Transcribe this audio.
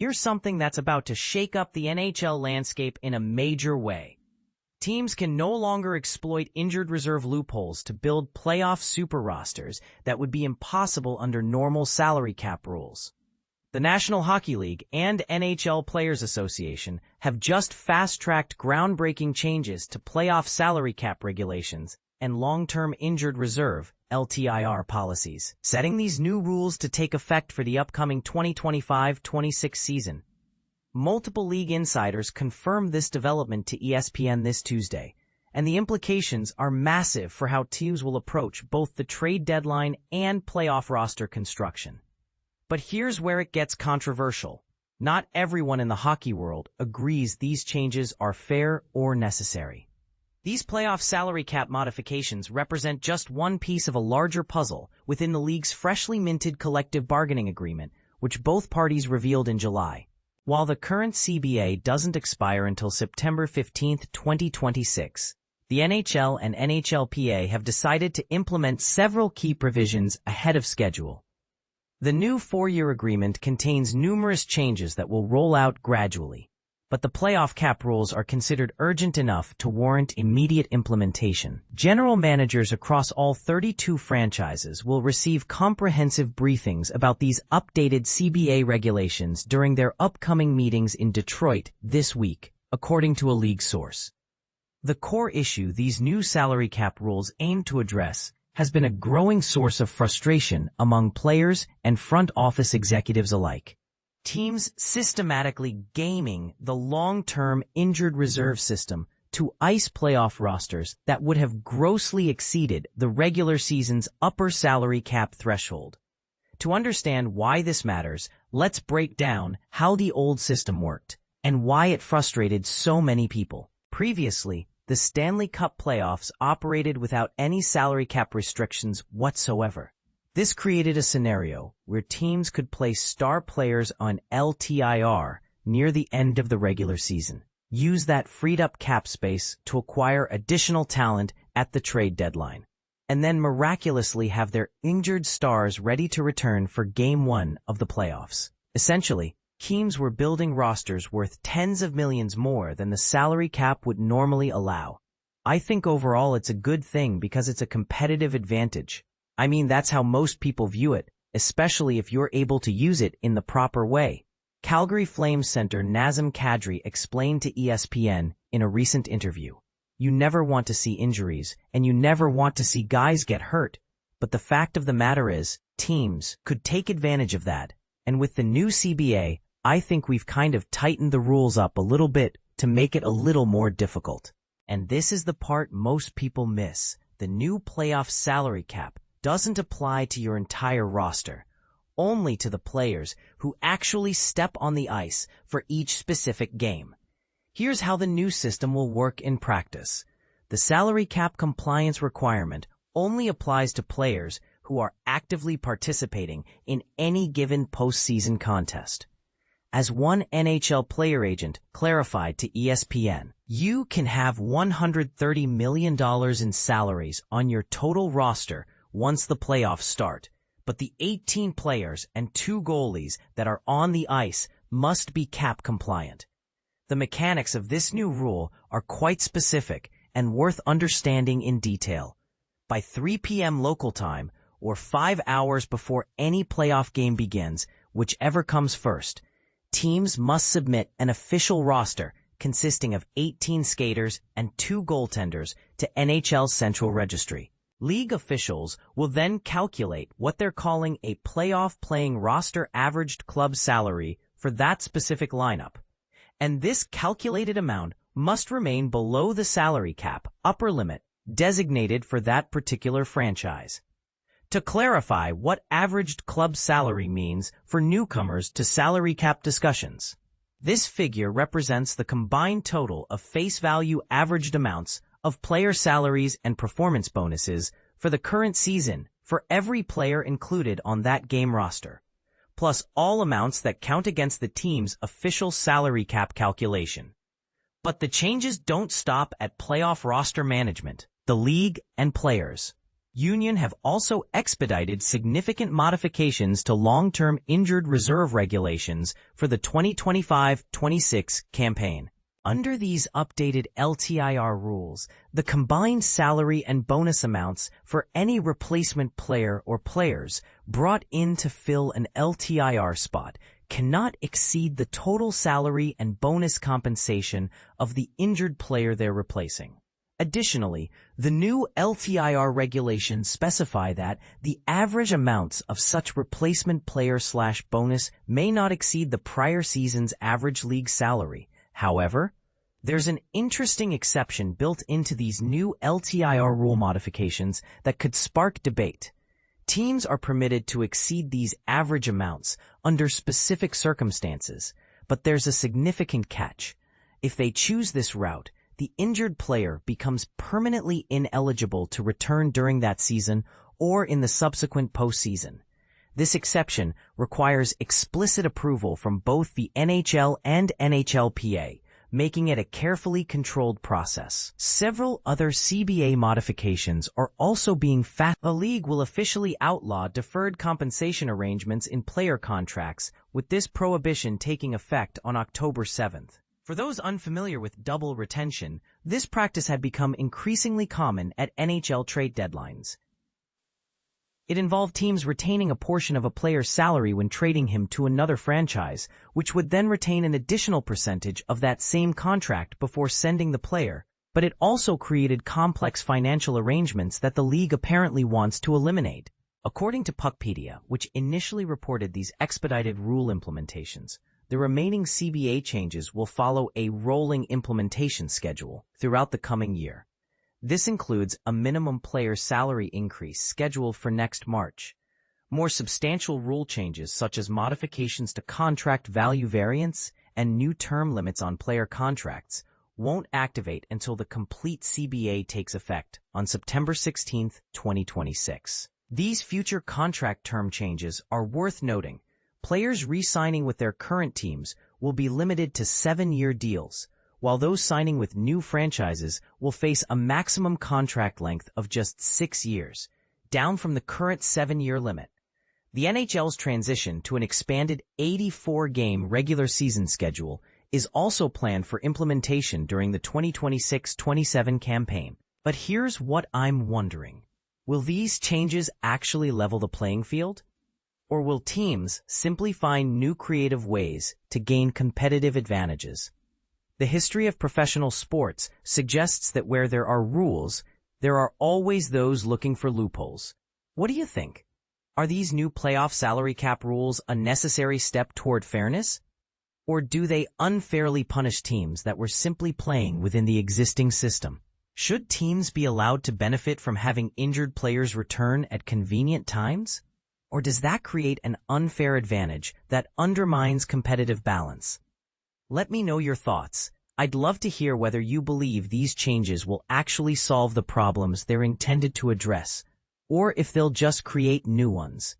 Here's something that's about to shake up the NHL landscape in a major way. Teams can no longer exploit injured reserve loopholes to build playoff super rosters that would be impossible under normal salary cap rules. The National Hockey League and NHL Players Association have just fast-tracked groundbreaking changes to playoff salary cap regulations and long-term injured reserve (LTIR) policies, setting these new rules to take effect for the upcoming 2025-26 season. Multiple league insiders confirmed this development to ESPN this Tuesday, and the implications are massive for how teams will approach both the trade deadline and playoff roster construction. But here's where it gets controversial. Not everyone in the hockey world agrees these changes are fair or necessary. These playoff salary cap modifications represent just one piece of a larger puzzle within the league's freshly minted collective bargaining agreement, which both parties revealed in July. While the current CBA doesn't expire until September 15, 2026, the NHL and NHLPA have decided to implement several key provisions ahead of schedule. The new 4-year agreement contains numerous changes that will roll out gradually, but the playoff cap rules are considered urgent enough to warrant immediate implementation. General managers across all 32 franchises will receive comprehensive briefings about these updated CBA regulations during their upcoming meetings in Detroit this week, according to a league source. The core issue these new salary cap rules aim to address has been a growing source of frustration among players and front office executives alike. Teams systematically gaming the long-term injured reserve system to ice playoff rosters that would have grossly exceeded the regular season's upper salary cap threshold. To understand why this matters, let's break down how the old system worked and why it frustrated so many people. Previously, the Stanley Cup Playoffs operated without any salary cap restrictions whatsoever. This created a scenario where teams could place star players on LTIR near the end of the regular season, use that freed-up cap space to acquire additional talent at the trade deadline, and then miraculously have their injured stars ready to return for Game 1 of the playoffs. Essentially, teams were building rosters worth tens of millions more than the salary cap would normally allow. I think overall it's a good thing because it's a competitive advantage. I mean, that's how most people view it, especially if you're able to use it in the proper way. Calgary Flames center Nazem Kadri explained to ESPN in a recent interview. You never want to see injuries, and you never want to see guys get hurt. But the fact of the matter is, teams could take advantage of that. And with the new CBA, I think we've kind of tightened the rules up a little bit to make it a little more difficult. And this is the part most people miss. The new playoff salary cap doesn't apply to your entire roster, only to the players who actually step on the ice for each specific game. Here's how the new system will work in practice. The salary cap compliance requirement only applies to players who are actively participating in any given postseason contest. As one NHL player agent clarified to ESPN, you can have $130 million in salaries on your total roster once the playoffs start, but the 18 players and 2 goalies that are on the ice must be cap compliant. The mechanics of this new rule are quite specific and worth understanding in detail. By 3 p.m. local time, or 5 hours before any playoff game begins, whichever comes first, teams must submit an official roster consisting of 18 skaters and 2 goaltenders to NHL's central registry. League officials will then calculate what they're calling a playoff playing roster averaged club salary for that specific lineup. And this calculated amount must remain below the salary cap upper limit designated for that particular franchise. To clarify what averaged club salary means for newcomers to salary cap discussions, this figure represents the combined total of face value averaged amounts of player salaries and performance bonuses for the current season for every player included on that game roster, plus all amounts that count against the team's official salary cap calculation. But the changes don't stop at playoff roster management, the league, and players. union have also expedited significant modifications to long-term injured reserve regulations for the 2025-26 campaign. Under these updated LTIR rules, the combined salary and bonus amounts for any replacement player or players brought in to fill an LTIR spot cannot exceed the total salary and bonus compensation of the injured player they're replacing. Additionally, the new LTIR regulations specify that the average amounts of such replacement player/bonus may not exceed the prior season's average league salary. However, there's an interesting exception built into these new LTIR rule modifications that could spark debate. Teams are permitted to exceed these average amounts under specific circumstances, but there's a significant catch. If they choose this route, the injured player becomes permanently ineligible to return during that season or in the subsequent postseason. This exception requires explicit approval from both the NHL and NHLPA, making it a carefully controlled process. Several other CBA modifications are also being The league will officially outlaw deferred compensation arrangements in player contracts, with this prohibition taking effect on October 7th. For those unfamiliar with double retention, this practice had become increasingly common at NHL trade deadlines. It involved teams retaining a portion of a player's salary when trading him to another franchise, which would then retain an additional percentage of that same contract before sending the player, but it also created complex financial arrangements that the league apparently wants to eliminate. According to Puckpedia, which initially reported these expedited rule implementations, the remaining CBA changes will follow a rolling implementation schedule throughout the coming year. This includes a minimum player salary increase scheduled for next March. More substantial rule changes such as modifications to contract value variance and new term limits on player contracts won't activate until the complete CBA takes effect on September 16, 2026. These future contract term changes are worth noting. Players re-signing with their current teams will be limited to 7-year deals, while those signing with new franchises will face a maximum contract length of just 6 years, down from the current 7-year limit. The NHL's transition to an expanded 84-game regular season schedule is also planned for implementation during the 2026-27 campaign. But here's what I'm wondering. Will these changes actually level the playing field? Or will teams simply find new creative ways to gain competitive advantages? The history of professional sports suggests that where there are rules, there are always those looking for loopholes. What do you think? Are these new playoff salary cap rules a necessary step toward fairness? Or do they unfairly punish teams that were simply playing within the existing system? Should teams be allowed to benefit from having injured players return at convenient times? Or does that create an unfair advantage that undermines competitive balance? Let me know your thoughts. I'd love to hear whether you believe these changes will actually solve the problems they're intended to address, or if they'll just create new ones.